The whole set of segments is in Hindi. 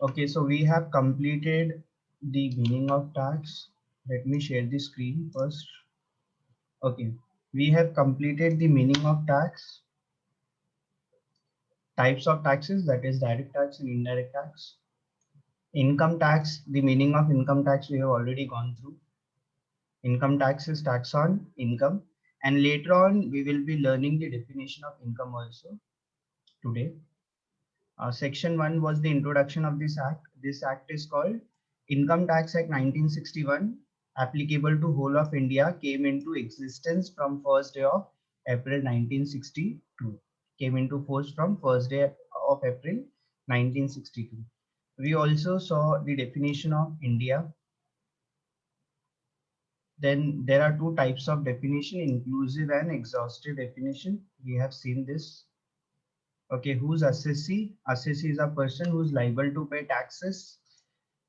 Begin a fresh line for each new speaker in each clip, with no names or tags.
Okay, so we have completed the meaning of tax. Let me share the screen first. Okay, we have completed the meaning of tax, types of taxes, that is direct tax and indirect tax. Income tax, the meaning of income tax we have already gone through. Income tax is tax on income, and later on we will be learning the definition of income also today. Section 1 was the introduction of this act. This act is called Income Tax Act 1961, applicable to whole of India, came into existence from first day of April 1962. Came into force from first day of April 1962. We also saw the definition of India. Then there are two types of definition, inclusive and exhaustive definition. We have seen this. Okay, who's assessee? Assessee is a person who's liable to pay taxes,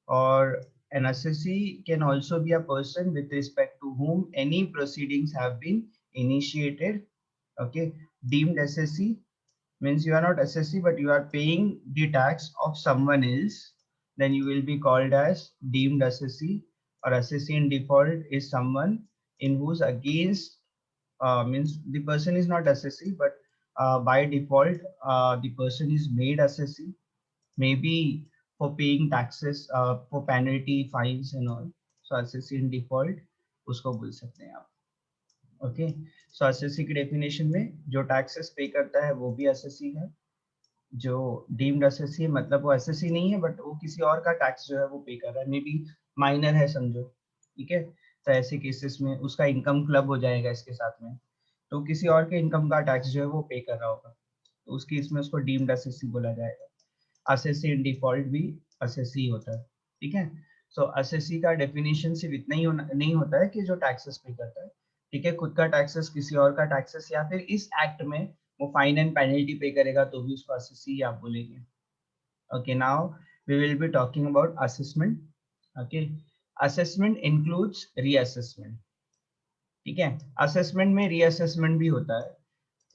or an assessee can also be a person with respect to whom any proceedings have been initiated. Okay, deemed assessee means you are not assessee but you are paying the tax of someone else, then you will be called as deemed assessee. Or assessee in default is someone in whose against, means the person is not assessee but by default the person is made assessee, maybe for paying taxes, for penalty fines and all. So assessee in default उसको बोल सकते हैं आप. ओके, सो assessee की डेफिनेशन में जो टैक्सेस पे करता है वो भी assessee है. जो डीम्ड assessee है मतलब वो assessee नहीं है बट वो किसी और का टैक्स जो है वो पे कर रहा है, मे बी माइनर है समझो. ठीक है, तो ऐसे केसेस में उसका इनकम क्लब हो जाएगा इसके साथ में, तो किसी और के इनकम का टैक्स जो है वो पे कर रहा होगा, तो उस केस में उसको डीम्ड assessee बोला जाएगा. असेसी इन डिफॉल्ट भी असेसी होता है. ठीक है, सो असेसी का डेफिनेशन सिर्फ इतना ही नहीं होता है कि जो टैक्सेस पे करता है. ठीक है, खुद का टैक्सेस, किसी और का टैक्सेस, या फिर इस एक्ट में वो फाइन एंड पेनल्टी पे करेगा तो भी उसको असेसी आप बोलेंगे. Okay, now we will be talking about assessment. Okay, assessment includes reassessment. ठीक है, असेसमेंट में रीअसेसमेंट भी होता है.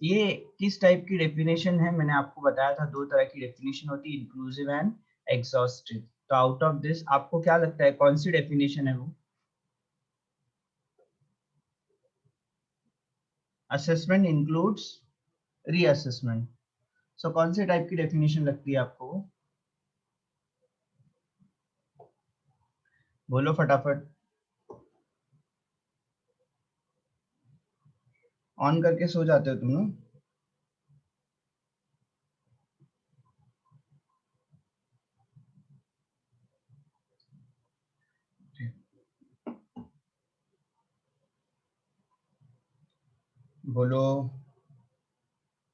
ये किस टाइप की डेफिनेशन है, मैंने आपको बताया था दो तरह की डेफिनेशन होती है, इंक्लूसिव एंड एग्जॉस्टिव. तो आउट ऑफ दिस आपको क्या लगता है कौन सी डेफिनेशन है वो? Assessment includes reassessment. सो कौन से टाइप की डेफिनेशन लगती है आपको? बोलो फटाफट. ऑन करके सो जाते हो तुम लोग. बोलो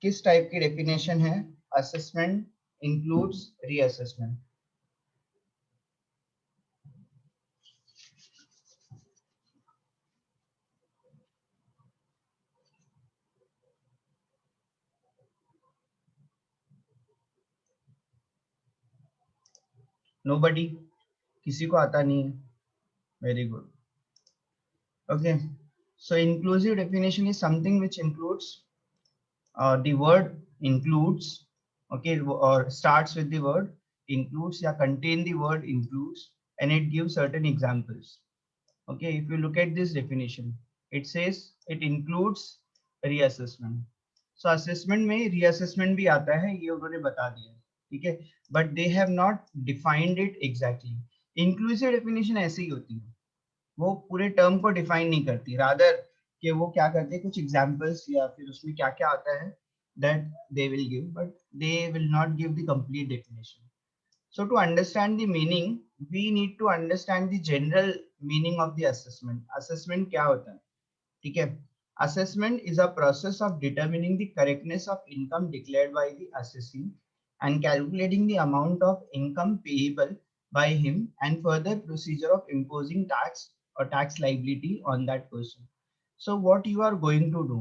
किस टाइप की डेफिनेशन है असेसमेंट इंक्लूड्स रीअसेसमेंट? नोबडी, किसी को आता नहीं है. Very good. Okay, so inclusive definition is something which includes, the word includes, okay, or starts with the word includes, या contain the word includes, and it gives certain examples. Okay, if you look at this definition, it says it includes reassessment. So assessment में reassessment भी आता है, ये उन्होंने बता दिया. ठीक है, but they have not defined it exactly. Inclusive definition ऐसे ही होती है, वो पूरे टर्म को डिफाइन नहीं करती, रादर कि वो क्या करते हैं कुछ एग्जांपल्स या फिर उसमें क्या क्या आता है that they will give, but they will not give the complete definition. So to understand the meaning we need to understand the general meaning of the assessment. Assessment क्या होता है? ठीक है, assessment is a process of determining the correctness of income declared by the assessee and calculating the amount of income payable by him and further procedure of imposing tax or tax liability on that person. So what you are going to do,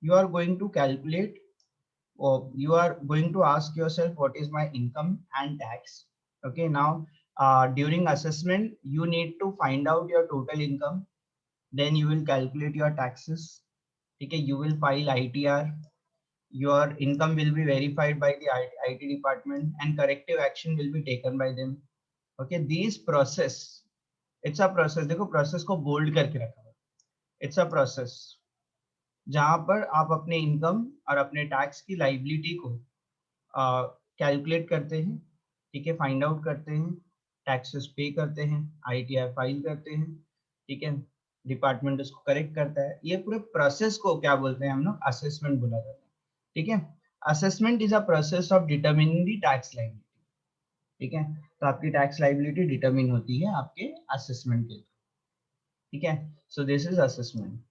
you are going to calculate, or you are going to ask yourself what is my income and tax. Okay, now during assessment you need to find out your total income, then you will calculate your taxes. Okay, you will file ITR, your income will be verified by the IT department and corrective action will be taken by them. Okay, these process, it's a process, देखो process को bold करके रखा हुआ, it's a process जहां पर आप अपने इनकम और अपने टैक्स की लाइबिलिटी को कैलकुलेट करते हैं, ठीक है, फाइंड आउट करते हैं, टैक्सेस पे करते हैं, ITR फाइल करते हैं, ठीक है, डिपार्टमेंट उसको करेक्ट करता है। ये पूरे प्रोसेस को क्या बोलते हैं हम लोग, असेसमेंट बोला जाता है, ठीक है। Assessment is a process of determining the tax liability, ठीक है। तो आपकी टैक्स लाइबिलिटी डिटरमिन होती है आपके असेसमेंट के थ्रू, ठीक है। सो दिस इज असेसमेंट,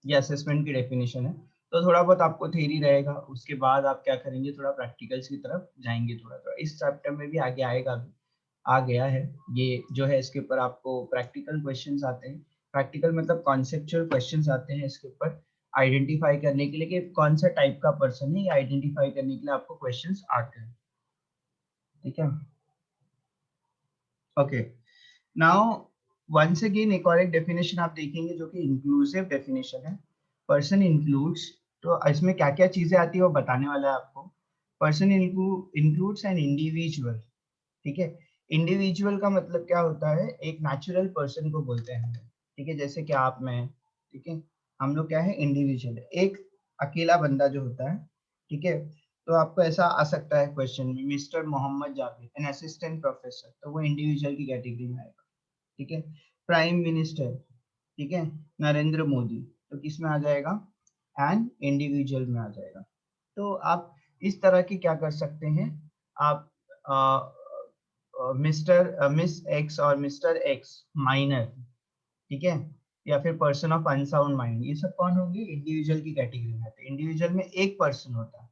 ये असेसमेंट की डेफिनेशन है। तो थोड़ा बहुत आपको थ्योरी रहेगा, उसके बाद आप क्या करेंगे, थोड़ा प्रैक्टिकल्स की तरफ जाएंगे, थोड़ा थोड़ा इस चैप्टर में भी आगे आएगा, अभी आ गया है ये जो है, इसके ऊपर आपको प्रैक्टिकल क्वेश्चंस आते हैं। प्रैक्टिकल मतलब कॉन्सेप्चुअल क्वेश्चंस आते हैं इसके ऊपर आइडेंटिफाई करने के लिए कि कौन सा टाइप का पर्सन है, ये आइडेंटिफाई करने के लिए आपको क्वेश्चंस आते हैं, ठीक है। ओके, नाउ वंस अगेन एक और एक डेफिनेशन आप देखेंगे जो कि इंक्लूसिव डेफिनेशन है। पर्सन इंक्लूड्स, तो इसमें क्या क्या चीजें आती है वो बताने वाला है आपको। पर्सन इंक्लूड्स एन इंडिविजुअल, ठीक है। इंडिविजुअल का मतलब क्या होता है, एक नेचुरल पर्सन को बोलते हैं, ठीक है, जैसे कि आप, मैं, ठीक है, हम लोग क्या है, इंडिविजुअल, एक अकेला बंदा जो होता है, ठीक है। तो आपको ऐसा आ सकता है क्वेश्चन में, mister Mohammad Javed an assistant professor, तो वो इंडिविजुअल की कैटेगरी में आएगा, ठीक है। प्राइम मिनिस्टर, ठीक है, नरेंद्र मोदी, तो किस में आ जाएगा, एन इंडिविजुअल में आ जाएगा। तो आप इस तरह की क्या कर सकते हैं, आप मिस्टर मिस एक्स और मिस्टर एक्स माइनर, ठीक है, या फिर पर्सन ऑफ अनसाउंड माइंड, ये सब कौन होंगे, इंडिविजुअल की कैटेगरी में आते हैं। इंडिविजुअल में एक पर्सन होता है,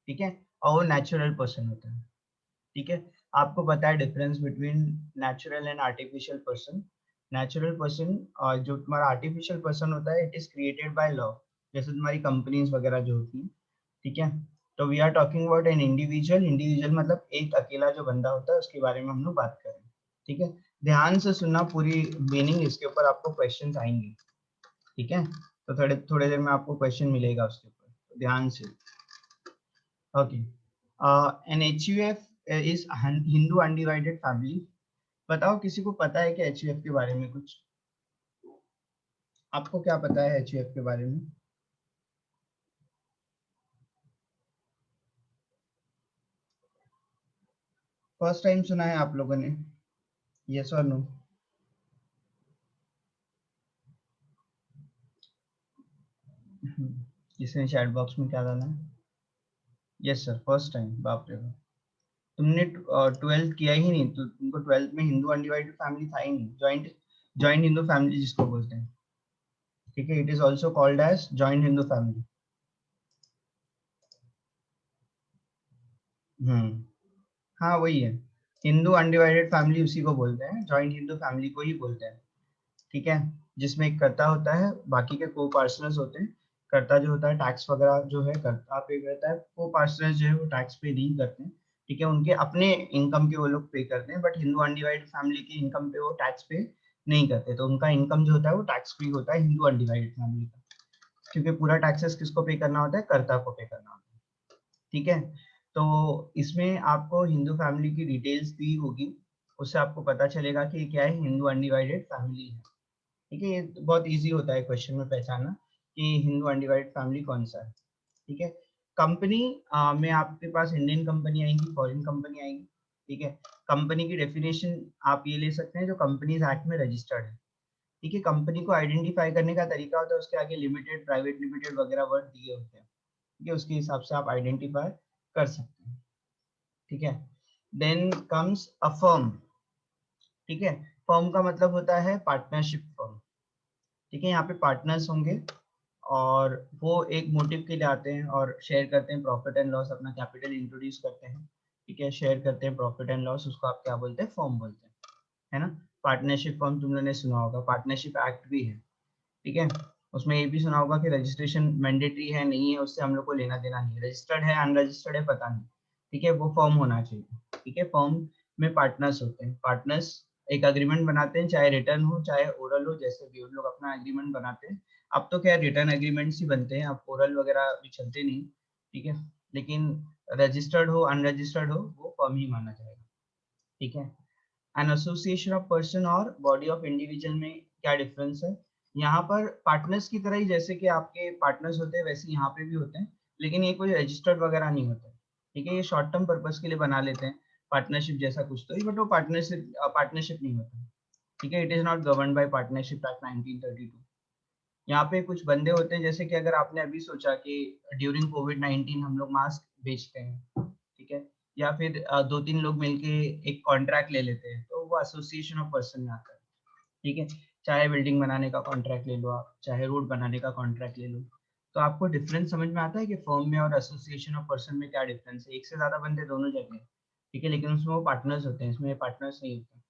ठीक है, और वो नेचुरल पर्सन होता है, ठीक है। आपको पता है difference between natural and artificial person. Natural person और जो तुम्हारा आर्टिफिशियल पर्सन होता है, it is created by law, जैसे तुम्हारी कंपनीज वगैरह जो होती हैं, ठीक है। तो we are talking about an individual, individual मतलब एक अकेला जो बंदा होता है उसके बारे में हम लोग बात करें, ठीक है। ध्यान से सुनना पूरी मीनिंग, इसके ऊपर आपको क्वेश्चन आएंगे, ठीक है। तो थोड़े थोड़ी देर में आपको क्वेश्चन मिलेगा उसके ऊपर, तो ध्यान से। Okay, an HUF is Hindu undivided family. बताओ किसी को पता है कि HUF के बारे में कुछ, आपको क्या पता है HUF के बारे में? फर्स्ट टाइम सुना है आप लोगों ने, यस और नो? किसने चैट बॉक्स में क्या डाला है? यस सर, फर्स्ट टाइम, बाप रे बाप। तुमने 12th किया ही नहीं, तो तुमको 12th में हिंदू अनडिवाइडेड फैमिली था ही नहीं, जॉइंट जॉइंट हिंदू फैमिली जिसको बोलते हैं, ठीक है, it is also called as joint Hindu family. Hmm, हाँ वही है, हिंदू अनडिवाइडेड फैमिली उसी को बोलते हैं, जॉइंट हिंदू फैमिली को ही बोलते हैं, ठीक है। जिसमें एक कर्ता होता है, बाकी के को पार्टनर्स होते हैं। कर्ता जो होता है टैक्स वगैरह जो है कर्ता पे करता है, को पार्टनर्स जो है वो टैक्स पे नहीं करते हैं, ठीक है, उनके अपने इनकम के वो लोग पे करते हैं, बट हिंदू अनडिवाइडेड फैमिली की इनकम पे वो टैक्स पे नहीं करते, तो उनका इनकम जो होता है वो टैक्स फ्री होता है हिंदू अनडिवाइडेड फैमिली का, क्योंकि पूरा टैक्सेस किसको पे करना होता है, कर्ता को पे करना होता है, ठीक है। तो इसमें आपको हिंदू फैमिली की डिटेल्स दी होगी, उससे आपको पता चलेगा कि क्या है, हिंदू अनडिवाइडेड फैमिली है, ठीक है। ये तो बहुत इजी होता है क्वेश्चन में पहचानना कि हिंदू अनडिवाइडेड फैमिली कौन सा है, ठीक है। कंपनी में आपके पास इंडियन कंपनी आएंगी, फॉरेन कंपनी आएंगी, ठीक है। कंपनी की डेफिनेशन आप ये ले सकते हैं जो कंपनीज एक्ट में रजिस्टर्ड है, ठीक है। कंपनी को आइडेंटिफाई करने का तरीका होता है, उसके आगे लिमिटेड, प्राइवेट लिमिटेड वगैरह वर्ड दिए होते हैं, ठीक है, उसके हिसाब से आप आइडेंटिफाई कर सकते हैं, ठीक है। देन कम्स अ फर्म, ठीक है। फर्म का मतलब होता है पार्टनरशिप फर्म, ठीक है, यहाँ पे पार्टनर्स होंगे और वो एक मोटिव के लिए आते हैं और शेयर करते हैं प्रॉफिट एंड लॉस, अपना कैपिटल इंट्रोड्यूस करते हैं, ठीक है, शेयर करते हैं प्रॉफिट एंड लॉस, उसको आप क्या बोलते हैं, फर्म बोलते हैं, है ना। पार्टनरशिप फर्म तुम लोगों ने सुना होगा, पार्टनरशिप एक्ट भी है, ठीक है। उसमें ये भी सुना होगा कि रजिस्ट्रेशन मैंडेटरी है नहीं है, उससे हम लोग को लेना देना नहीं है, रजिस्टर्ड है अनरजिस्टर्ड है पता नहीं, ठीक है, वो फर्म होना चाहिए, ठीक है। फर्म में पार्टनर्स होते हैं, पार्टनर्स एक अग्रीमेंट बनाते हैं, चाहे रिटर्न हो चाहे ओरल हो, जैसे भी उन लोग अपना एग्रीमेंट बनाते हैं। अब तो खैर रिटर्न एग्रीमेंट्स ही बनते हैं, अब ओरल वगैरह भी चलते नहीं, ठीक है, लेकिन रजिस्टर्ड हो अनरजिस्टर्ड हो वो फर्म ही माना जाएगा। ठीक है, एन एसोसिएशन ऑफ पर्सन और बॉडी ऑफ इंडिविजुअल में क्या डिफरेंस है? यहाँ पर पार्टनर्स की तरह ही जैसे कि आपके पार्टनर्स होते हैं वैसे यहाँ पे भी होते हैं, लेकिन ये कोई रजिस्टर्ड वगैरह नहीं होता। ठीक है, ये शॉर्ट टर्म पर्पस के लिए बना लेते हैं पार्टनरशिप जैसा कुछ तो ही, बट वो पार्टनरशिप नहीं होता। ठीक है, it is not govern by partnership act 1932। यहाँ पे कुछ बंदे होते हैं, जैसे कि अगर आपने अभी सोचा कि ड्यूरिंग कोविड-19 हम लोग मास्क बेचते हैं, ठीक है, या फिर 2-3 लोग मिलके एक कॉन्ट्रैक्ट ले लेते हैं, तो वो एसोसिएशन ऑफ पर्सन में आता है। ठीक है, चाहे बिल्डिंग बनाने का कॉन्ट्रैक्ट ले लो आप, चाहे रोड बनाने का कॉन्ट्रैक्ट ले लो। तो आपको डिफरेंस समझ में आता है कि फर्म में और एसोसिएशन ऑफ पर्सन में क्या डिफरेंस है? एक से ज्यादा बंदे दोनों जगह हैं, ठीक है, लेकिन उसमें वो पार्टनर्स होते हैं, इसमें पार्टनर्स नहीं होते।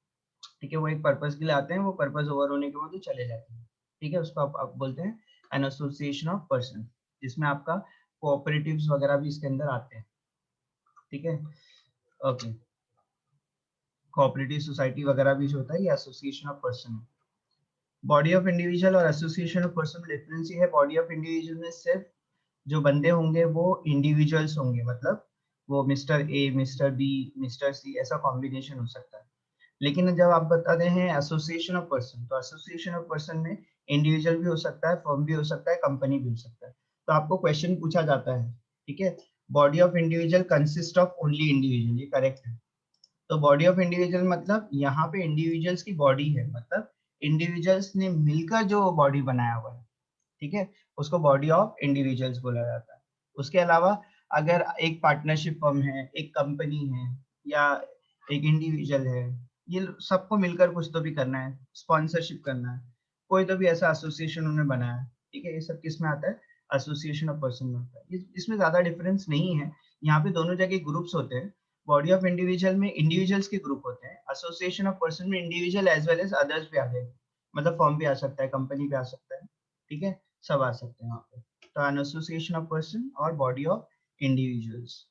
ठीक है, वो एक पर्पस के लिए आते हैं, वो पर्पस ओवर होने के बाद वो चले जाते हैं। ठीक है, उसको आप बोलते हैं एन एसोसिएशन ऑफ पर्सन, जिसमें आपका कोऑपरेटिव्स वगैरह भी इसके अंदर आते हैं। ठीक है, ओके, कोऑपरेटिव सोसाइटी वगैरह भी जो होता है ये एसोसिएशन ऑफ पर्सन है। बॉडी ऑफ इंडिविजुअल और एसोसिएशन ऑफ पर्सन में डिफरेंस ये है, बॉडी ऑफ इंडिविजुअल में सिर्फ जो बंदे होंगे वो इंडिविजुअल्स होंगे, मतलब वो mister A, mister B, mister C, ऐसा कॉम्बिनेशन हो सकता है। लेकिन जब आप बताते हैं एसोसिएशन ऑफ पर्सन, तो एसोसिएशन ऑफ पर्सन में इंडिविजुअल भी हो सकता है, फर्म भी हो सकता है, कंपनी भी हो सकता है। तो आपको क्वेश्चन पूछा जाता है, ठीक है, body of individual consist of only individual, ये करेक्ट है। तो बॉडी ऑफ इंडिविजुअल मतलब यहाँ पे इंडिविजुअल्स की बॉडी है, मतलब इंडिविजुअल्स ने मिलकर जो बॉडी बनाया हुआ है, ठीक है, उसको बॉडी ऑफ इंडिविजुअल्स बोला जाता है। उसके अलावा अगर एक पार्टनरशिप फर्म है, एक कंपनी है, या एक इंडिविजुअल है, ये सबको मिलकर कुछ तो भी करना है, स्पॉन्सरशिप करना है, कोई तो भी ऐसा एसोसिएशन उन्होंने बनाया है। ठीक है, ये सब किस में आता है? एसोसिएशन ऑफ पर्सन में आता है। इसमें ज्यादा डिफरेंस नहीं है, यहाँ पे दोनों जगह ग्रुप्स होते हैं। बॉडी ऑफ इंडिविजुअल में इंडिविजुअल्स के ग्रुप होते हैं, एसोसिएशन ऑफ पर्सन में individual as well as others भी आ गए, मतलब फॉर्म भी आ सकता है, कंपनी भी आ सकता है। ठीक है, सब आ सकते हैं वहाँ पे। तो एन एसोसिएशन ऑफ पर्सन और body of individuals.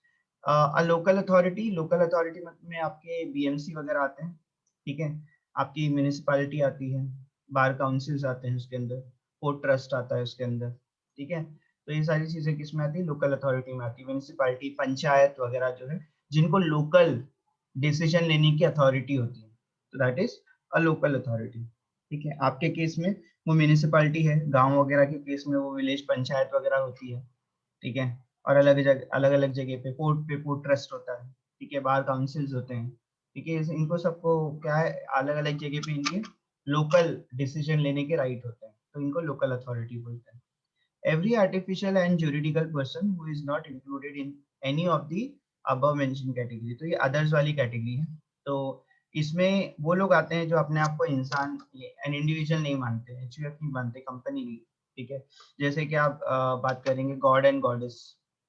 Local authority में आपके बीएमसी वगैरह आते हैं। ठीक है, आपकी म्यूनिसिपैलिटी आती है, बार काउंसिल्स आते हैं उसके अंदर, पोर्ट ट्रस्ट आता है उसके अंदर। ठीक है, तो ये सारी चीजें किस में आती है? लोकल अथॉरिटी में आती है। म्यूनिसिपैलिटी, पंचायत वगैरह जो है, जिनको लोकल डिसीजन लेने की अथॉरिटी होती है, तो that is a local authority. ठीक है, आपके केस में वो म्यूनिसिपैलिटी है, गांव वगैरह के केस में वो विलेज पंचायत वगैरह होती है। ठीक है, और अलग अलग जगह पे पोर्ट ट्रस्ट होता है। ठीक है, बार काउंसिल्स होते हैं। ठीक है, इनको सबको क्या है, अलग अलग जगह पे इनके लोकल डिसीजन लेने के राइट होते हैं, तो इनको लोकल अथॉरिटी बोलते हैं। Every artificial and juridical person who is not included in any of the above mentioned category, तो ये others वाली कैटेगरी है। तो इसमें वो लोग आते हैं जो अपने आप को इंसान, एन इंडिविजुअल नहीं मानते, एचयूएफ नहीं मानते, कंपनी नहीं। ठीक है, जैसे कि आप बात करेंगे गॉड एंड गॉडेस,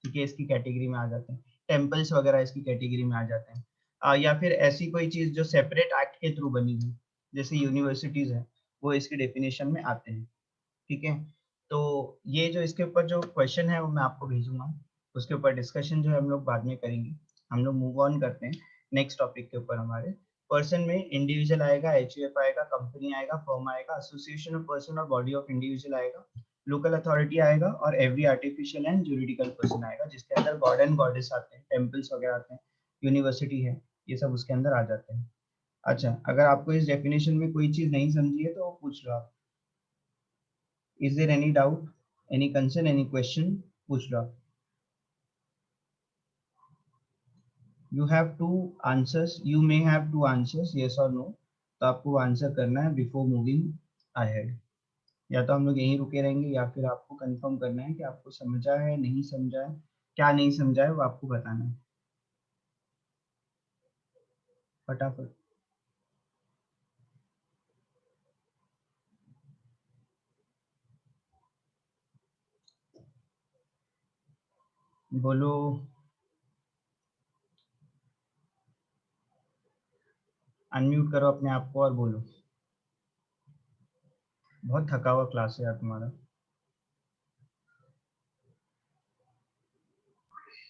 ठीक है, इसकी कैटेगरी में आ जाते हैं। टेम्पल्स वगैरह इसकी कैटेगरी में आ जाते हैं। या फिर ऐसी कोई चीज जो सेपरेट एक्ट के थ्रू बनी हुई, जैसे यूनिवर्सिटीज है, वो इसकी डेफिनेशन में आते हैं। ठीक है, तो ये जो इसके ऊपर जो क्वेश्चन है वो मैं आपको भेजूंगा, उसके ऊपर डिस्कशन जो है हम लोग बाद में करेंगे। हम लोग मूव ऑन करते हैं नेक्स्ट टॉपिक के ऊपर। हमारे पर्सन में इंडिविजुअल आएगा, एचयूएफ आएगा, कंपनी आएगा, फर्म आएगा, एसोसिएशन ऑफ पर्सन और बॉडी ऑफ इंडिविजुअल आएगा, लोकल अथॉरिटी आएगा, और every artificial and juridical person आएगा, जिसके अंदर गॉड एंड गॉडेस आते हैं, टेम्पल्स वगैरह आते हैं, यूनिवर्सिटी है, ये सब उसके अंदर आ जाते हैं। अच्छा, अगर आपको इस डेफिनेशन में कोई चीज नहीं समझी है तो पूछ लो आप। Is there any doubt, any concern, any question? पूछ लो आप। You have two answers. You may have two answers, yes or no. तो आपको आंसर करना है before moving ahead. या तो हम लोग यहीं रुके रहेंगे, या फिर आपको कंफर्म करना है कि आपको समझा है, नहीं समझा है, क्या नहीं समझा है वो आपको बताना है फटाफट। बोलो, अनम्यूट करो अपने आप को और बोलो। बहुत थका हुआ क्लास है यार तुम्हारा।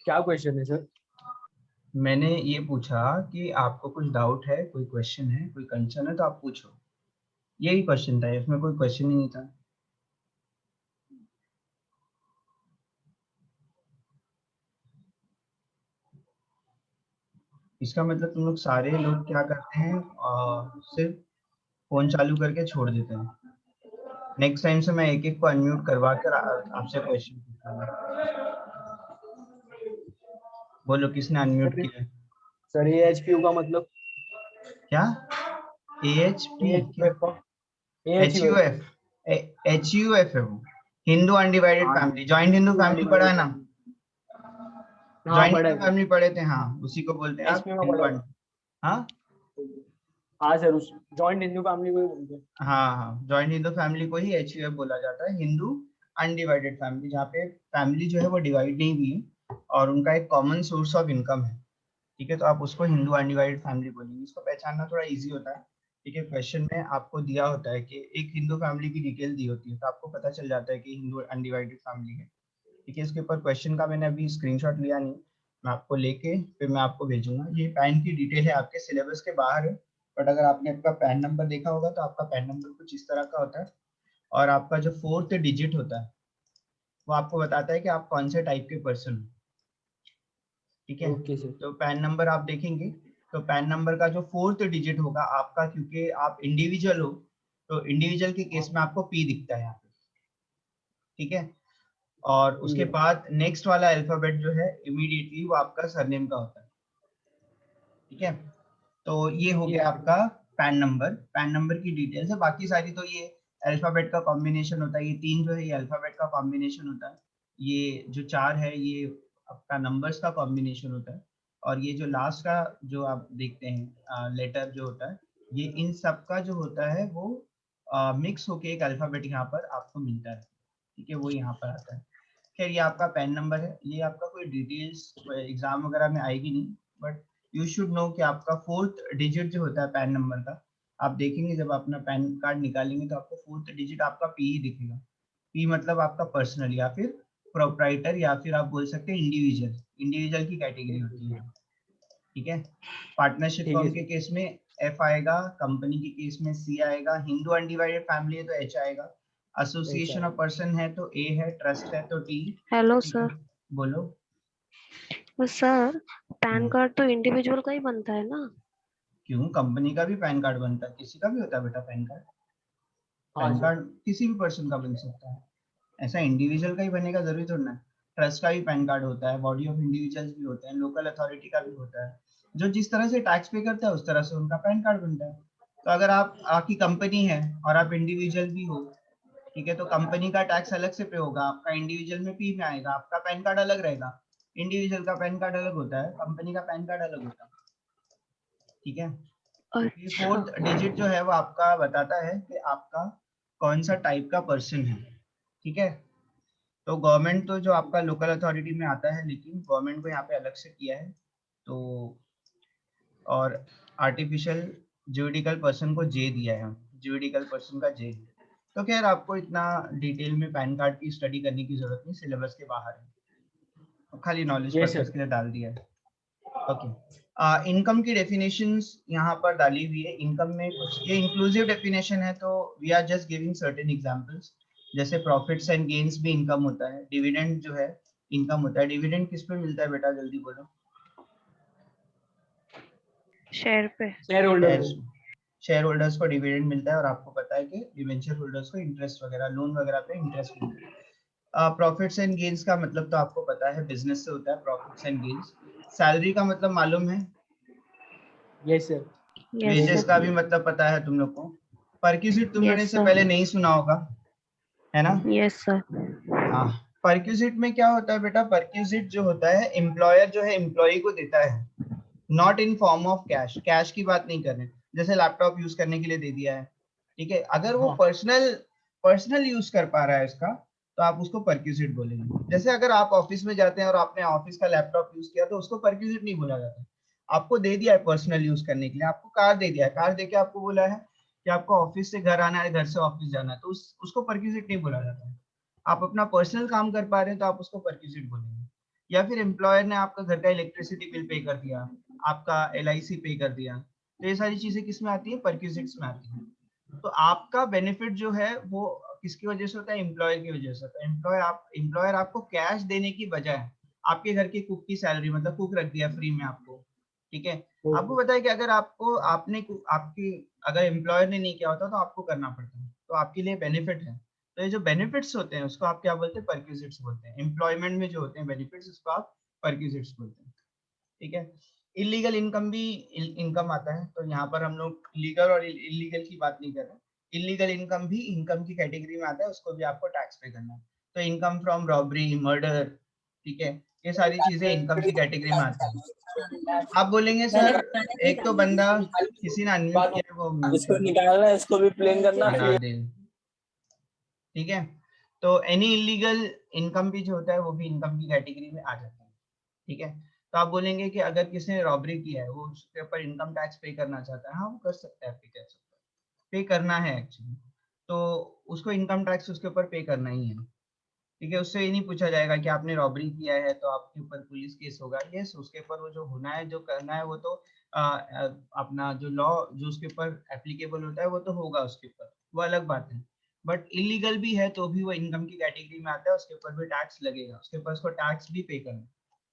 क्या क्वेश्चन है सर?
मैंने ये पूछा कि आपको कुछ डाउट है, कोई क्वेश्चन है, कोई कंसर्न है तो आप पूछो, यही क्वेश्चन था, इसमें कोई क्वेश्चन ही नहीं था। इसका मतलब तुम लोग सारे लोग क्या करते हैं, सिर्फ फोन चालू करके छोड़ देते हैं। नेक्स्ट टाइम से मैं एक एक को अनम्यूट करवा कर आपसे क्वेश्चन पूछूंगा। बोलो किसने अनम्यूट किया है?
सर ये एचपीयू का मतलब
क्या? AHP क्या?
एएचयू
HUF है वो, हिंदू अनडिवाइडेड
हाँ
फैमिली। जॉइंट हिंदू फैमिली पढ़ा है ना?
हाँ
जॉइंट
पढ़ा
हिंदू
है
फैमिली पढ़े थे, हाँ उसी को बोलते हैं आप
एचपी में
हिंदू
पढ़ा है
हाँ
हाँ सर उस जॉइंट हिंदू फैमिली को ही बोलते हैं
हाँ हाँ, जॉइंट हिंदू फैमिली को ही HUF बोला जाता है, हिंदू अनडिवाइडेड फैमिली, जहाँ पे फैमिली जो है वो डिवाइड नहीं हुई है और उनका एक कॉमन सोर्स ऑफ इनकम है। ठीक है, तो आप उसको हिंदू अनडिवाइडेड फैमिली बोलेंगे। इसको पहचानना थोड़ा इजी होता है। ठीक है, क्वेश्चन में आपको दिया होता है कि एक हिंदू फैमिली की डिटेल दी होती है, तो आपको पता चल जाता है कि हिंदू अनडिवाइडेड फैमिली है। ठीक है, इसके ऊपर क्वेश्चन का मैंने अभी स्क्रीनशॉट लिया नहीं, मैं आपको लेके फिर मैं आपको भेजूंगा। ये पैन की डिटेल है, आपके सिलेबस के बाहर है, बट अगर आपने आपका पैन नंबर देखा होगा तो आपका पैन नंबर कुछ इस तरह का होता है, और आपका जो 4th डिजिट होता है वो आपको बताता है कि आप कौन से टाइप के पर्सन हो। ठीक है,
ओके सर
तो पैन नंबर आप देखेंगे तो पैन नंबर का जो 4th डिजिट होगा आपका, क्योंकि आप इंडिविजुअल हो तो इंडिविजुअल के केस में आपको P दिखता है यहाँ पे। ठीक है, और
ठीक
उसके
है
बाद नेक्स्ट वाला अल्फाबेट जो है इमीडिएटली वो आपका सरनेम का होता है। ठीक है, तो ये हो
ठीक
गया
है
आपका पैन नंबर। पैन नंबर की डिटेल्स है, बाकी सारी तो ये अल्फाबेट का कॉम्बिनेशन होता है। ये 3 जो है ये अल्फाबेट का कॉम्बिनेशन होता है, ये जो 4 है ये आपका नंबर्स का कॉम्बिनेशन होता है, और ये जो लास्ट का जो आप देखते हैं लेटर जो होता है, ये इन सब का जो होता है वो मिक्स होके एक अल्फाबेट यहाँ पर आपको मिलता है। ठीक है, वो यहाँ पर आता है। खैर ये आपका पैन नंबर है, ये आपका कोई डिटेल्स एग्जाम वगैरह में आएगी नहीं, बट यू शुड नो कि आपका 4th डिजिट जो होता है पैन नंबर का, आप देखेंगे जब अपना पैन कार्ड निकालेंगे तो आपको 4th डिजिट आपका P ही दिखेगा। P मतलब आपका पर्सनल या फिर प्रोप्राइटर या फिर आप बोल सकते हैं इंडिविजुअल, इंडिविजुअल की कैटेगरी होती है। ठीक है, पार्टनरशिप
ठीक है
फर्म के
सर
केस में F आएगा, कंपनी के केस में C आएगा, हिंदू अनडिवाइडेड फैमिली है तो H आएगा, एसोसिएशन ऑफ पर्सन है तो A है, ट्रस्ट है तो T।
हेलो
ठीक है,
सर।
बोलो।
सर पैन
हम्म,
कार्ड तो इंडिविजुअल का ही बनता है ना?
क्यों, कंपनी का भी पैन कार्ड बनता है, किसी का भी होता है बेटा पैन कार्ड।
हाँ
पैन
सर
कार्ड किसी भी पर्सन का बन सकता है, ऐसा इंडिविजुअल का ही बनेगा जरूरी थोड़ा ना। ट्रस्ट का भी पैन कार्ड होता है, बॉडी ऑफ इंडिविजुअल्स भी होते हैं, लोकल अथॉरिटी का भी होता है, जो जिस तरह से टैक्स पे करता है उस तरह से उनका पैन कार्ड बनता है। तो अगर आप आपकी कंपनी है और आप इंडिविजुअल भी हो, ठीक है, तो कंपनी का टैक्स अलग से पे होगा, आपका इंडिविजुअल में P में आएगा, आपका पैन कार्ड अलग रहेगा। इंडिविजुअल का पैन कार्ड अलग होता है, कंपनी का पैन कार्ड अलग होता है। ठीक है, ये
अच्छा।
4th डिजिट जो है वो आपका बताता है कि आपका कौन सा टाइप का पर्सन है। ठीक है, तो गवर्नमेंट तो जो आपका लोकल अथॉरिटी में आता है, लेकिन गवर्नमेंट को यहाँ पे अलग से किया है। तो और आर्टिफिशियल जुरिडिकल पर्सन को J दिया है, जुरिडिकल पर्सन का J। तो खैर आपको इतना डिटेल में पैन कार्ड की स्टडी करने की जरूरत नहीं, सिलेबस के बाहर है, खाली नॉलेज
यस
पर्पस
सर
के लिए डाल दिया है। ओके, इनकम की डेफिनेशंस यहाँ पर डाली हुई है। इनकम में कुछ ये इंक्लूसिव डेफिनेशन है, तो we are just giving certain examples. जैसे प्रॉफिट्स एंड गेन्स भी इनकम होता है, डिविडेंड जो है इनकम होता है। डिविडेंड किस पे मिलता है बेटा, जल्दी बोलो।
शेयर पे।
Share holder
share, share holders को डिविडेंड मिलता है, और आपको पता है कि डिवेंचर होल्डर्स को इंटरेस्ट वगैरह, लोन वगैरह पे इंटरेस्ट मिलता है। प्रॉफिट्स एंड गेन्स का मतलब तो आपको पता है, बिजनेस से होता है प्रॉफिट्स एंड गेन्स। सैलरी का मतलब मालूम है,
yes sir
yes
wages
sir.
का भी मतलब पता है तुम लोग को। परक्यूजिट तुम लोगों ने
यस
से
सर।
पहले नहीं सुना होगा, है ना?
Yes sir.
हाँ, परक्यूजिट में क्या होता है बेटा, परक्यूजिट जो होता है एम्प्लॉयर जो है एम्प्लॉय को देता है, not in form of cash. Cash की बात नहीं कर रहे, जैसे लैपटॉप यूज करने के लिए दे दिया है। ठीक है, अगर वो
हाँ
पर्सनल पर्सनल यूज कर पा रहा है इसका, तो आप उसको परक्यूजिट बोलेंगे। जैसे अगर आप ऑफिस में जाते हैं और आपने ऑफिस का लैपटॉप यूज किया, तो उसको परक्यूजिट नहीं बोला जाता। आपको दे दिया है पर्सनल यूज करने के लिए, आपको कार दे दिया है, कार देके आपको बोला है कि आपको ऑफिस से घर आना है, घर से ऑफिस जाना है, तो उसको परक्यूजिट नहीं बोला जाता है। आप अपना पर्सनल काम कर पा रहे हैं तो आप उसको परक्यूजिट बोलेंगे। या फिर एम्प्लॉयर ने आपका घर का इलेक्ट्रिसिटी बिल पे कर दिया, आपका LIC पे कर दिया, तो ये सारी चीजें किस में आती है, परक्यूजिट्स में आती है। तो आपका बेनिफिट जो है वो किसकी वजह से होता है, एम्प्लॉयर की वजह से होता है। एम्प्लॉयर आपको कैश देने की बजाय आपके घर के कुक की सैलरी, मतलब कुक रख दिया फ्री में आपको, ठीक है। आपको पता है कि अगर आपको आपकी अगर एम्प्लॉयर ने नहीं किया होता तो आपको करना पड़ता है, तो आपके लिए बेनिफिट है। तो ये जो बेनिफिट्स होते हैं उसको आप क्या बोलते हैं, परक्विजिट्स बोलते हैं। एम्प्लॉयमेंट में जो होते हैं बेनिफिट्स उसको आप परक्विजिट्स बोलते हैं, ठीक है। इलीगल इनकम भी इनकम आता है, तो यहाँ पर हम लोग लीगल और इलीगल की बात नहीं कर रहे। इलीगल इनकम भी इनकम की कैटेगरी में आता है, उसको भी आपको टैक्स पे करना है। तो इनकम फ्रॉम रॉबरी, मर्डर, ठीक है, ये सारी चीजें इनकम की कैटेगरी में आती है। आप बोलेंगे सर एक तो बंदा किसी ने अनम्यूट किया, वो म्यूट
इसको
कर दो,
निकालना है, इसको भी प्लेन करना
बना
फिर
दे, ठीक है। तो एनी इलीगल इनकम भी जो होता है वो भी इनकम की कैटेगरी में आ जाता है, ठीक है। तो आप बोलेंगे कि अगर किसी ने रॉबरी किया है, वो उसके ऊपर इनकम टैक्स पे करना चाहता है, हाँ वो कर सकता है, पे कर सकता है, पे करना है एक्चुअली, तो उसको इनकम टैक्स उसके ऊपर पे करना ही है, ठीक है। उससे ये नहीं पूछा जाएगा कि आपने रॉबरी किया है तो आपके ऊपर पुलिस केस होगा, यस उसके ऊपर वो जो होना है, जो करना है वो तो अपना जो लॉ जो उसके ऊपर एप्लीकेबल होता है वो तो होगा उसके ऊपर, वो अलग बात है। बट इलीगल भी है तो भी वो इनकम की कैटेगरी में आता है, उसके ऊपर भी टैक्स लगेगा, उसके ऊपर उसको टैक्स भी पे करना है,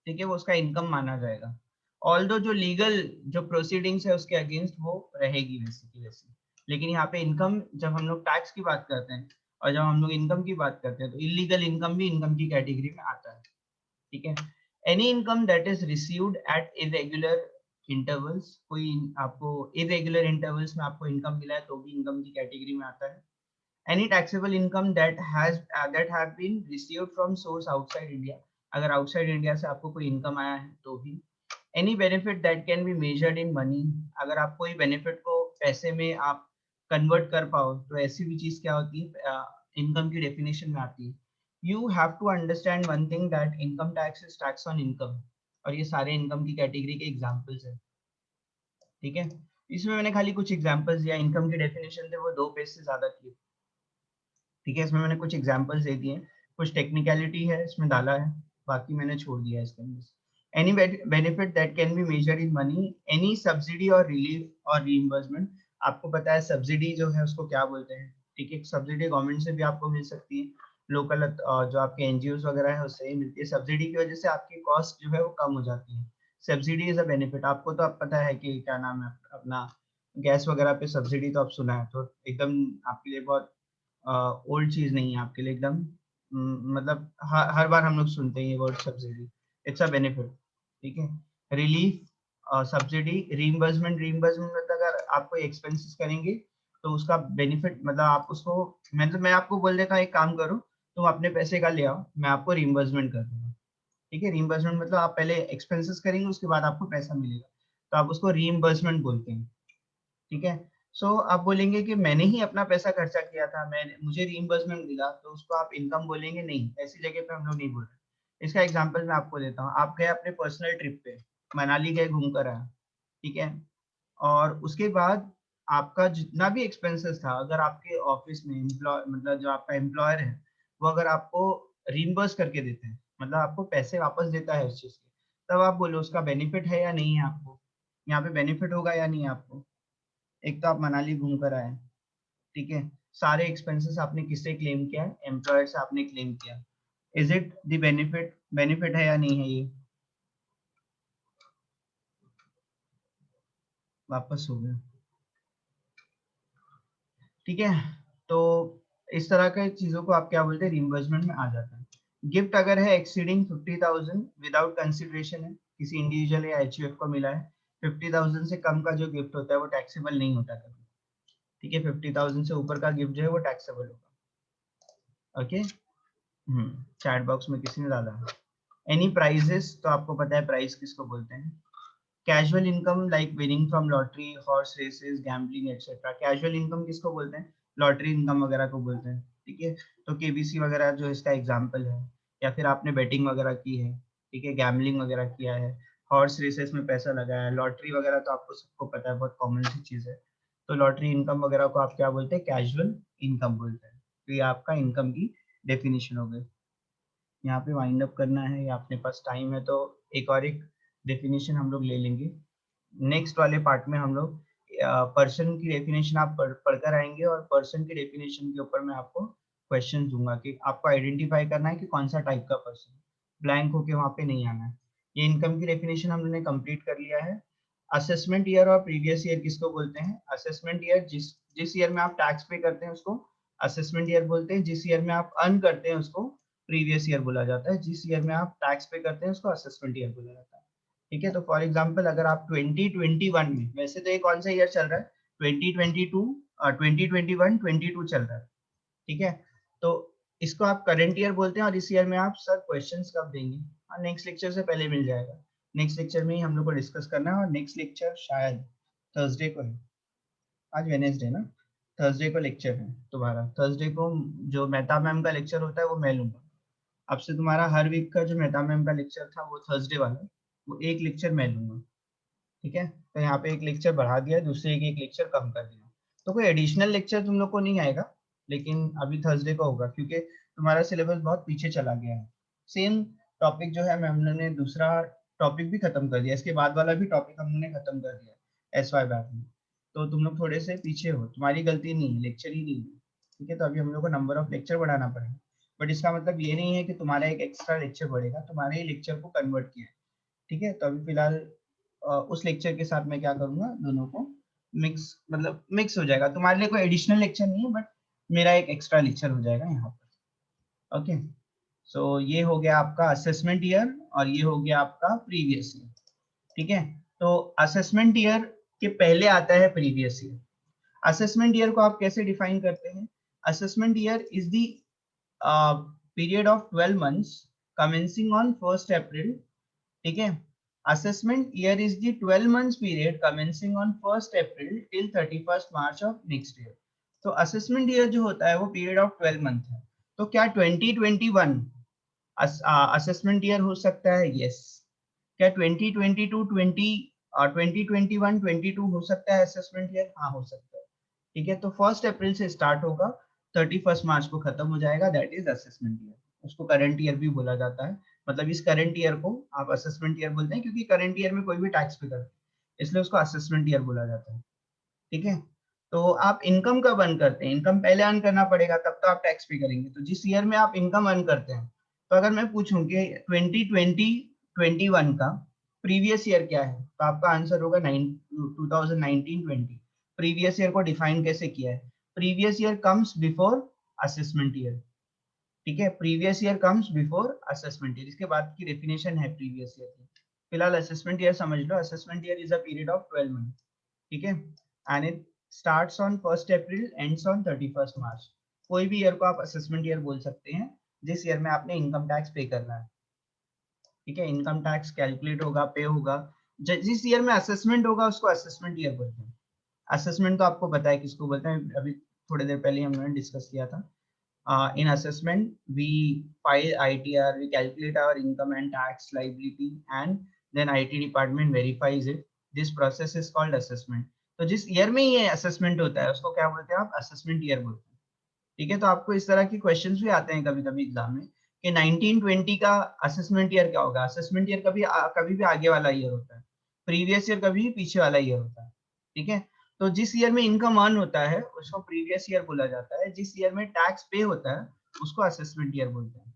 ठीक है, वो उसका इनकम माना जाएगा। ऑल्दो जो लीगल जो प्रोसीडिंग्स है उसके अगेंस्ट वो रहेगी वैसे की वैसे, लेकिन यहाँ पे इनकम जब हम लोग टैक्स की बात करते हैं और जब हम लोग इनकम की बात करते हैं तो इलीगल इनकम भी इनकम की कैटेगरी में आता है, ठीक है। Any income that is received at irregular intervals, कोई आपको इरेगुलर इंटरवल्स में आपको इनकम मिला है तो भी इनकम की कैटेगरी में आता है। Any taxable income that have been received from source outside India, अगर आउटसाइड इंडिया से आपको कोई इनकम आया है तो भी। Any benefit that can be measured in money, अगर आप कोई बेनिफिट को पैसे में आप कन्वर्ट कर पाओ तो ऐसी भी चीज क्या होती है, इनकम की डेफिनेशन में आती है। You have to understand one thing that income tax is tax on income, और ये सारे इनकम की कैटेगरी के एग्जाम्पल्स है, ठीक है। इसमें मैंने खाली कुछ एग्जाम्पल्स दिया, इनकम की डेफिनेशन थे वो 2 पेज से ज्यादा की, ठीक है। इसमें मैंने कुछ एग्जांपल्स दे दिए, कुछ टेक्निकलिटी है इसमें डाला है, बाकी मैंने छोड़ दिया है इसके अंदर। Any benefit that can be measured in money, any subsidy और रिलीफ और रीइंबर्समेंट, आपको पता है सब्सिडी जो है उसको क्या बोलते हैं, ठीक है। सब्सिडी गवर्नमेंट से भी आपको मिल सकती है, लोकल जो आपके एनजीओ वगैरह है उससे ही मिलती है। सब्सिडी की वजह से आपकी कॉस्ट जो है वो कम हो जाती है। सब्सिडी इज अ बेनिफिट, आपको तो अब पता है कि क्या नाम है अपना, गैस वगैरह पे सब्सिडी तो आप सुना है, तो एकदम आपके लिए बहुत ओल्ड चीज नहीं है आपके लिए एकदम, मतलब हर बार हम लोग सुनते हैं ये word subsidy, it's a benefit, ठीक है। रिलीफ, सब्सिडी, रीइंबर्समेंट मतलब अगर आप कोई एक्सपेंसेस करेंगे तो उसका बेनिफिट मतलब आप उसको, मैं आपको बोल देता हूँ एक काम करो, तुम अपने पैसे का ले आओ, मैं आपको रीइंबर्समेंट कर दूंगा, ठीक है। रीइंबर्समेंट मतलब आप पहले एक्सपेंसेस करेंगे उसके बाद आपको पैसा मिलेगा, तो आप उसको रीइंबर्समेंट बोलते हैं, ठीक है। सो आप बोलेंगे कि मैंने ही अपना पैसा खर्चा किया था, मैंने मुझे रीइंबर्समेंट मिला, तो उसको आप इनकम बोलेंगे नहीं, ऐसी जगह पे हम लोग नहीं बोल रहे। इसका एग्जांपल मैं आपको देता हूँ, आप गए अपने पर्सनल ट्रिप पे, मनाली गए, घूम कर आए, ठीक है। और उसके बाद आपका जितना भी एक्सपेंसेस था, अगर आपके ऑफिस में एम्प्लॉय मतलब जो आपका एम्प्लॉयर है वो अगर आपको रीइंबर्स करके देते हैं, मतलब आपको पैसे वापस देता है उस चीज के, तब आप बोलो उसका बेनिफिट है या नहीं है आपको, यहाँ पे बेनिफिट होगा या नहीं है आपको। एक तो आप मनाली घूम कर आए, ठीक है, सारे एक्सपेंसेस आपने किससे क्लेम किया है, एम्प्लॉयर से आपने क्लेम किया, is it the benefit, benefit है या नहीं है ये, वापस हो गया, ठीक है। तो इस तरह के चीजों को आप क्या बोलते हैं, रिइंबर्समेंट में आ जाता है। गिफ्ट अगर है एक्सीडिंग 50,000 विदाउट कंसिडरेशन है, किसी इंडिविजुअल या एचयूएफ को मिला है, 50,000 से कम का जो गिफ्ट होता है वो टैक्सेबल नहीं होता कभी, ठीक है। 50,000 से ऊपर का गिफ्ट जो है वो टैक्सेबल होगा, ओके। चैट बॉक्स में किसी ने डाला है। एनी प्राइजेस, तो आपको पता है प्राइस किसको बोलते हैं। Casual income like winning from lottery, horse races, gambling etcetera, casual income किसको बोलते हैं, लॉटरी इनकम वगैरह को बोलते हैं, ठीक है। तो केबीसी वगैरह जो इसका एग्जांपल है, या फिर आपने बेटिंग वगैरह की है, ठीक है, गैम्बलिंग वगैरह किया है, हॉर्स रेसेस में पैसा लगाया है, लॉटरी वगैरह तो आपको सबको पता है, बहुत कॉमन सी चीज है। तो लॉटरी इनकम वगैरह को आप क्या बोलते हैं, कैजुअल इनकम बोलते हैं। तो ये आपका इनकम की डेफिनेशन हो गई। यहाँ पे वाइंड अप करना है या अपने पास टाइम है तो एक डेफिनेशन हम लोग ले लेंगे। नेक्स्ट वाले पार्ट में हम लोग पर्सन की डेफिनेशन आप पढ़कर आएंगे, और पर्सन की डेफिनेशन के ऊपर मैं आपको क्वेश्चन दूंगा कि आपको आइडेंटिफाई करना है कि कौन सा टाइप का पर्सन, ब्लैंक होके वहाँ पे नहीं आना है। ये इनकम की डेफिनेशन हमने कंप्लीट कर लिया है। असेसमेंट ईयर और प्रीवियस ईयर किसको बोलते हैं? असेसमेंट ईयर जिस ईयर में आप टैक्स पे करते हैं उसको असेसमेंट ईयर बोलते हैं, जिस ईयर में आप अर्न करते हैं उसको प्रीवियस ईयर बोला जाता है, जिस ईयर में आप टैक्स पे करते हैं उसको असेसमेंट ईयर बोला जाता है। ठीक है, तो फॉर एग्जांपल अगर आप 2021 में, वैसे तो ये कौन सा ईयर चल रहा है, 2022 2021 22 चल रहा है, ठीक है, तो इसको आप करंट ईयर बोलते हैं। और इस ईयर में आप सर क्वेश्चंस कब देंगे? हाँ, नेक्स्ट लेक्चर से पहले मिल जाएगा, नेक्स्ट लेक्चर में ही हम लोग को डिस्कस करना है, और नेक्स्ट लेक्चर शायद थर्सडे को है, आज वेनेसडे ना, थर्सडे को लेक्चर है तुम्हारा। थर्सडे को जो मेहता मैम का लेक्चर होता है वो मैं लूंगा। अब से तुम्हारा हर वीक का जो मेहता मैम का लेक्चर था वो थर्सडे वाला, वो एक लेक्चर मैं लूंगा। ठीक है, तो यहाँ पे एक लेक्चर बढ़ा दिया, दूसरे एक लेक्चर कम कर दिया, तो कोई एडिशनल लेक्चर तुम लोग को नहीं आएगा, लेकिन अभी थर्सडे को होगा क्योंकि तुम्हारा सिलेबस बहुत पीछे चला गया है। सेम टॉपिक जो है मैम ने दूसरा टॉपिक भी खत्म कर दिया, इसके बाद वाला भी टॉपिक हमने खत्म कर दिया एस वाई बैक में, तो तुम लोग थोड़े से पीछे हो, तुम्हारी गलती नहीं है, लेक्चर ही नहीं है। ठीक है, तो अभी हम लोग को नंबर ऑफ लेक्चर बढ़ाना पड़ेगा, बट इसका मतलब ये नहीं है कि तुम्हारा एक एक्स्ट्रा लेक्चर बढ़ेगा, तुम्हारे ही लेक्चर को कन्वर्ट किया है। ठीक है, तो अभी फिलहाल उस लेक्चर के साथ मैं क्या करूंगा, दोनों को मिक्स, मतलब मिक्स हो जाएगा, तुम्हारे लिए कोई एडिशनल लेक्चर नहीं है, बट मेरा एक एक्स्ट्रा लेक्चर हो जाएगा यहाँ पर। ओके, सो ये हो गया आपका असेसमेंट ईयर और ये हो गया आपका प्रीवियस ईयर। ठीक है, तो असेसमेंट ईयर के पहले आता है प्रीवियस ईयर। असेसमेंट ईयर को आप कैसे डिफाइन करते हैं? Assessment year is the period of 12 months commencing on 1st April। ठीक है, assessment year is the 12 months period commencing on 1st April till 31st March of next year। तो assessment year जो होता है वो period of 12 month है, तो क्या 2021 assessment year हो सकता है? yes। क्या 2022 2021 22 हो सकता है assessment year? हाँ, हो सकता है। ठीक है, तो 1st अप्रैल से स्टार्ट होगा, 31st मार्च को खत्म हो जाएगा, दैट इज असेसमेंट ईयर। उसको करंट ईयर भी बोला जाता है, मतलब इस करंट ईयर को आप असेसमेंट ईयर बोलते हैं क्योंकि करंट ईयर में कोई भी टैक्स पे करते हैं, इसलिए उसको असेसमेंट ईयर बोला जाता है। ठीक है, तो आप इनकम कब अर्न करते हैं? इनकम पहले अर्न करना पड़ेगा, तब तो आप टैक्स पे करेंगे। तो जिस ईयर में आप इनकम अर्न करते हैं, तो अगर मैं पूछूं कि 2020-21 का प्रीवियस ईयर क्या है, तो आपका आंसर होगा 2019-20। प्रीवियस ईयर को डिफाइन कैसे किया है? Previous year comes before assessment year. ठीक है, previous year comes before assessment year, इसके बाद की डेफिनेशन है प्रीवियस ईयर की। फिलहाल असेसमेंट ईयर समझ लो, assessment year is a period of 12 month. ठीक है, and it starts on 1st April, ends on 31st March. कोई भी ईयर को आप असेसमेंट ईयर बोल सकते हैं जिस ईयर में आपने इनकम टैक्स पे करना है। ठीक है, इनकम टैक्स कैलकुलेट होगा, पे होगा, जिस ईयर में असेसमेंट होगा उसको असेसमेंट ईयर बोलते हैं। असेसमेंट तो आपको पता है किसको बोलते हैं, अभी थोड़ी देर पहले हमने डिस्कस किया था। In assessment, we file ITR, we calculate our income and tax liability, and then IT department verifies it. This process is called assessment. तो जिस ईयर में ये असेसमेंट होता है उसको क्या बोलते हैं? आप असेसमेंट ईयर बोलते हैं। ठीक है, तो आपको इस तरह के क्वेश्चंस भी आते हैं कभी कभी एग्जाम में कि 1920 का असेसमेंट ईयर क्या होगा। असेसमेंट ईयर कभी भी आगे वाला ईयर होता है, प्रीवियस ईयर कभी भी पीछे वाला ईयर होता है। ठीक है, तो जिस ईयर में इनकम अर्न होता है उसको प्रीवियस ईयर बोला जाता है, जिस ईयर में टैक्स पे होता है उसको असेसमेंट ईयर बोलते हैं।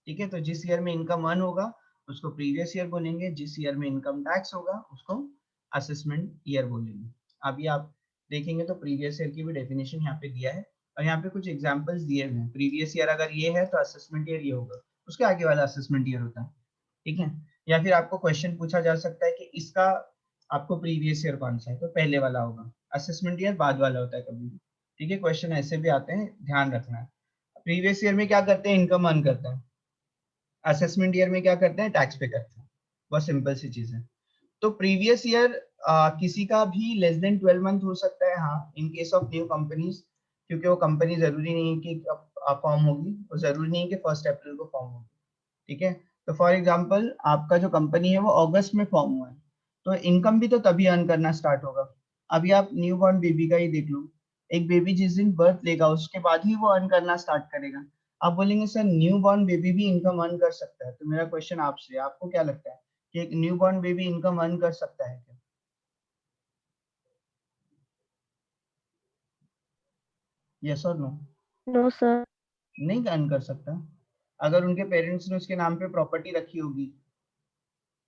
ठीक है, तो जिस ईयर में इनकम अर्न होगा उसको प्रीवियस ईयर बोलेंगे, जिस ईयर में इनकम टैक्स होगा उसको असेसमेंट ईयर बोलेंगे। अभी आप देखेंगे तो प्रीवियस ईयर की भी डेफिनेशन यहाँ पे दिया है, और यहाँ पे कुछ एग्जांपल्स दिए हुए हैं। प्रीवियस ईयर अगर ये है तो असेसमेंट ईयर ये होगा, उसके आगे वाला असेसमेंट ईयर होता है। ठीक है, या फिर आपको क्वेश्चन पूछा जा सकता है कि इसका आपको प्रीवियस ईयर कौन सा है, तो पहले वाला होगा, असेसमेंट ईयर बाद वाला होता है कभी भी। ठीक है, क्वेश्चन ऐसे भी आते हैं, ध्यान रखना है। प्रीवियस ईयर में क्या करते हैं? इनकम अर्न करते हैं। असेसमेंट ईयर में क्या करते हैं? टैक्स पे करते हैं। बहुत सिंपल सी चीज है। तो प्रीवियस ईयर किसी का भी लेस देन 12 मंथ हो सकता है, हाँ, in case of new companies, क्योंकि वो कंपनी जरूरी नहीं है कि फॉर्म होगी, और जरूरी नहीं है कि 1st अप्रैल को फॉर्म होगी। ठीक है, तो फॉर एग्जांपल आपका जो कंपनी है वो अगस्त में फॉर्म हुआ है, तो इनकम भी तो तभी अर्न करना स्टार्ट होगा। अभी आप न्यू बॉर्न बेबी का ही देख लो, एक बेबी जिस दिन बर्थ लेगा उसके बाद ही वो अर्न करना स्टार्ट करेगा। आप बोलेंगे सर न्यू बॉर्न बेबी भी इनकम अर्न कर सकता है, तो मेरा क्वेश्चन आपसे, आपको क्या लगता है कि एक newborn baby income earn कर सकता है क्या? यस और नो?
No sir.
नहीं अर्न कर सकता। अगर उनके पेरेंट्स ने उसके नाम पे प्रॉपर्टी रखी होगी,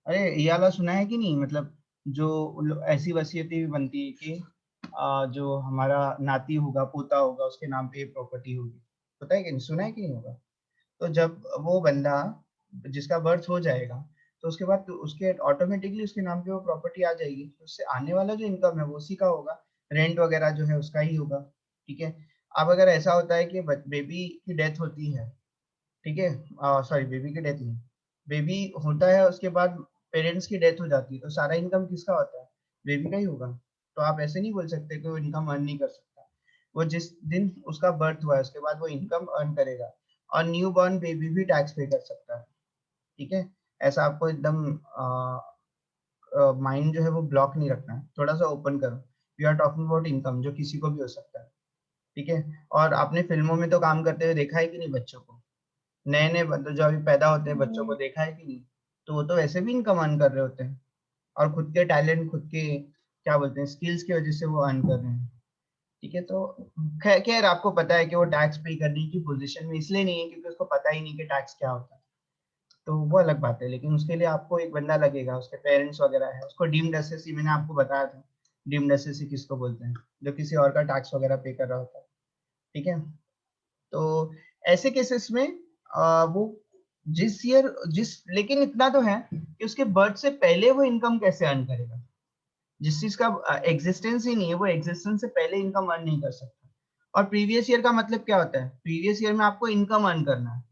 अरे ये वाला सुना है कि नहीं, मतलब जो ऐसी वसीयतें भी बनती है कि जो हमारा नाती होगा, पोता होगा, उसके नाम पे प्रॉपर्टी होगी। पता है कि नहीं, सुना है कि नहीं होगा? तो जब वो बंदा जिसका बर्थ हो जाएगा, तो उसके बाद तो उसके ऑटोमेटिकली उसके नाम पे वो प्रॉपर्टी आ जाएगी। तो उससे आने वाला जो इनकम है वो उसी का होगा, रेंट वगैरह जो है उसका ही होगा। ठीक है। अब अगर ऐसा होता है कि बेबी की डेथ होती है, ठीक है, सॉरी बेबी की डेथ नहीं, बेबी होता है उसके बाद पेरेंट्स की डेथ हो जाती है, तो सारा इनकम किसका होता है? बेबी का ही होगा। तो आप ऐसे नहीं बोल सकते कि वो इनकम अर्न नहीं कर सकता। वो जिस दिन उसका बर्थ हुआ है उसके बाद वो इनकम अर्न करेगा। और न्यू बॉर्न बेबी भी टैक्स पे कर सकता है। ठीक है। ऐसा आपको एकदम माइंड जो है वो ब्लॉक नहीं रखना है, थोड़ा सा ओपन करो। We are talking about income, जो किसी को भी हो सकता है। ठीक है। और आपने फिल्मों में तो काम करते हुए देखा है कि नहीं बच्चों को, नए नए मतलब जो अभी पैदा होते हैं बच्चों को देखा है कि नहीं? तो वो तो वैसे भी इनकम अर्न कर रहे होते हैं, और खुद के टैलेंट, खुद के क्या बोलते हैं, स्किल्स की वजह से वो अर्न कर रहे हैं। ठीक है। तो खैर खैर आपको पता है कि वो टैक्स पे करने की पोजीशन में इसलिए नहीं है क्योंकि उसको पता ही नहीं कि टैक्स क्या होता है। तो वो अलग बात है, लेकिन उसके लिए आपको एक बंदा लगेगा, उसके पेरेंट्स वगैरह है, उसको डीम्ड एसएससी, मैंने आपको बताया था डीम्ड एसएससी किसको बोलते हैं, जो किसी और का टैक्स वगैरह पे कर रहा होता है। ठीक है। तो ऐसे केसेस में वो जिस लेकिन इतना तो है कि उसके बर्थ से पहले वो इनकम कैसे अर्न करेगा? जिस चीज का एग्जिस्टेंस ही नहीं है, वो एग्जिस्टेंस से पहले इनकम अर्न नहीं कर सकता। और प्रीवियस ईयर का मतलब क्या होता है? प्रीवियस ईयर में आपको इनकम अर्न करना है।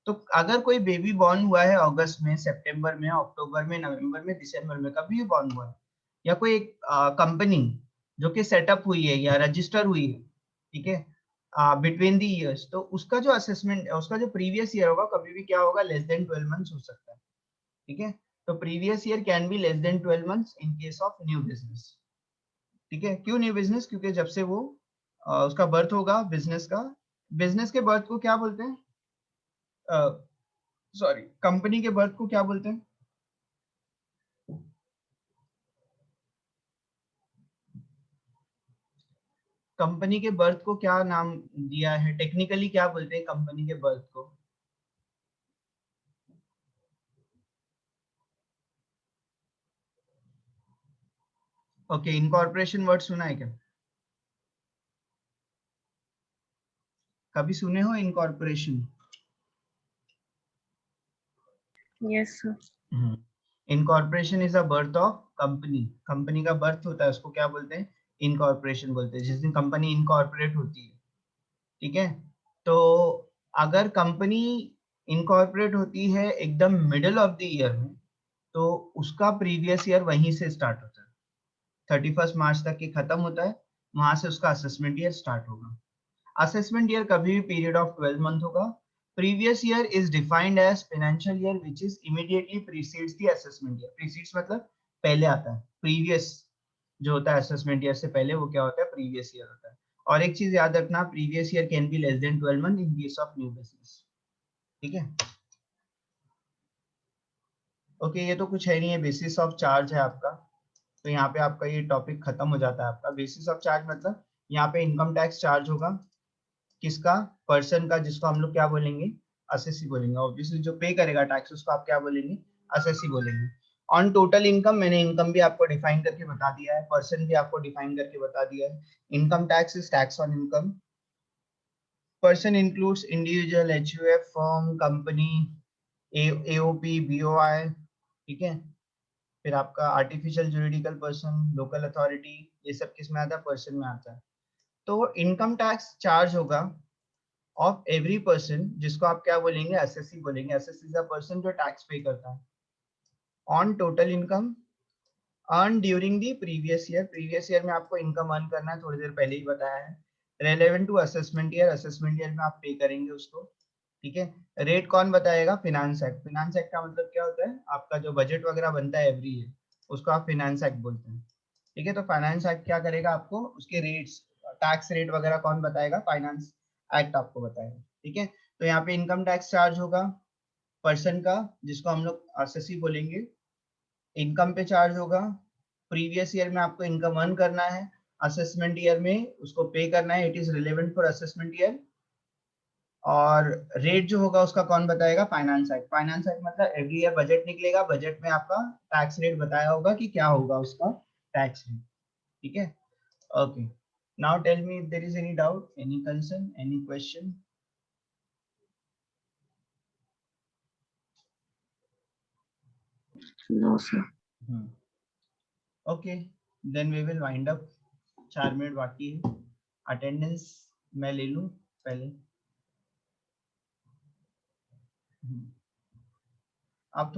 तो अगर कोई बेबी बॉर्न हुआ है अगस्त में, सितंबर में, अक्टूबर में, नवंबर में, दिसंबर में, कभी भी बॉर्न हुआ है, या कोई एक कंपनी जो कि सेटअप हुई है या रजिस्टर हुई है, ठीक है, बिटवीन द ईयर्स, तो उसका जो असेसमेंट, उसका जो प्रीवियस ईयर होगा, कभी भी क्या होगा, लेस देन 12 मंथ्स हो सकता है। ठीक है। तो previous year can be less than 12 months in case of new business. ठीक है। क्यों न्यू बिजनेस? क्योंकि जब से वो उसका बर्थ होगा बिजनेस का, बिजनेस के बर्थ को क्या बोलते हैं, सॉरी, कंपनी के बर्थ को क्या बोलते हैं? कंपनी के बर्थ को क्या नाम दिया है, टेक्निकली क्या बोलते हैं कंपनी के बर्थ को? ओके, इनकॉर्पोरेशन वर्ड सुना है क्या? कभी सुने हो incorporation?
Yes sir.
Incorporation is a birth of company. Company का बर्थ होता है, उसको क्या बोलते हैं? इनकॉर्पोरेशन बोलते हैं, जिस दिन कंपनी इनकॉर्पोरेट होती है। ठीक है। तो अगर कंपनी इनकॉर्पोरेट होती है एकदम मिडल ऑफ द ईयर में, तो उसका प्रीवियस ईयर वहीं से स्टार्ट होता है, 31 मार्च तक की खत्म होता है, वहां से उसका असेसमेंट ईयर स्टार्ट होगा। असेसमेंट ईयर कभी भी पीरियड ऑफ 12 मंथ होगा। Previous year is defined as financial year which is immediately precedes the assessment year. Precedes मतलब पहले आता है, प्रीवियस जो होता है असेसमेंट ईयर से पहले, वो क्या होता है? प्रीवियस ईयर होता है। और एक चीज याद रखना, previous year can be less than 12 month in case of new business. ठीक है। ओके, ये तो कुछ है नहीं है, बेसिस ऑफ चार्ज है आपका। तो यहाँ पे आपका ये टॉपिक खत्म हो जाता है आपका। बेसिस ऑफ चार्ज मतलब यहाँ पे इनकम टैक्स चार्ज होगा किसका? पर्सन का, जिसको हम लोग क्या बोलेंगे? असेसी बोलेंगे। ऑब्वियसली जो पे करेगा टैक्स उसको आप क्या बोलेंगे? असेसी बोलेंगे। ऑन टोटल इनकम, मैंने इनकम भी आपको डिफाइन करके बता दिया है, पर्सन भी आपको डिफाइन करके बता दिया है। Income tax is tax on income. Person includes individual, HUF, firm, company, AOP, BOI. ठीक है। फिर आपका artificial juridical person, local authority, ये सब किस में आता है? पर्सन में आता है। तो इनकम टैक्स चार्ज होगा ऑफ एवरी पर्सन, जिसको आप क्या बोलेंगे? एसएससी बोलेंगे। एसएससी इज अ पर्सन जो टैक्स पे करता है on total income earn during the previous year. Previous year में आपको इनकम अर्न करना है, थोड़ी देर पहले ही बताया है। Relevant to assessment year, assessment year में आप पे करेंगे उसको। ठीक है। रेट कौन बताएगा? Finance act. फिनांस एक्ट का मतलब क्या होता है? आपका जो बजट वगैरह बनता है एवरी ईयर, उसको आप फिनांस एक्ट बोलते हैं। ठीक है। तो फाइनेंस एक्ट क्या करेगा आपको? उसके रेट्स, टैक्स रेट वगैरह कौन बताएगा? फाइनेंस एक्ट आपको बताएगा। ठीक है। तो यहाँ पे इनकम टैक्स चार्ज होगा पर्सन का, जिसको हम लोग असेसी बोलेंगे। इनकम पे चार्ज होगा। प्रीवियस ईयर में आपको इनकम अर्न करना है, असेसमेंट ईयर में उसको पे करना है, it is relevant for assessment year. और रेट जो होगा उसका कौन बताएगा? Finance act. फाइनेंस एक्ट मतलब एवरी ईयर बजट निकलेगा, बजट में आपका टैक्स रेट बताया होगा कि क्या होगा उसका टैक्स रेट। ठीक है, okay. Now tell me if there is any doubt, any concern, any question.
No, sir.
Okay, then we will wind up. 4 minute बाकी है। अटेंडेंस मैं ले लूं पहले। आप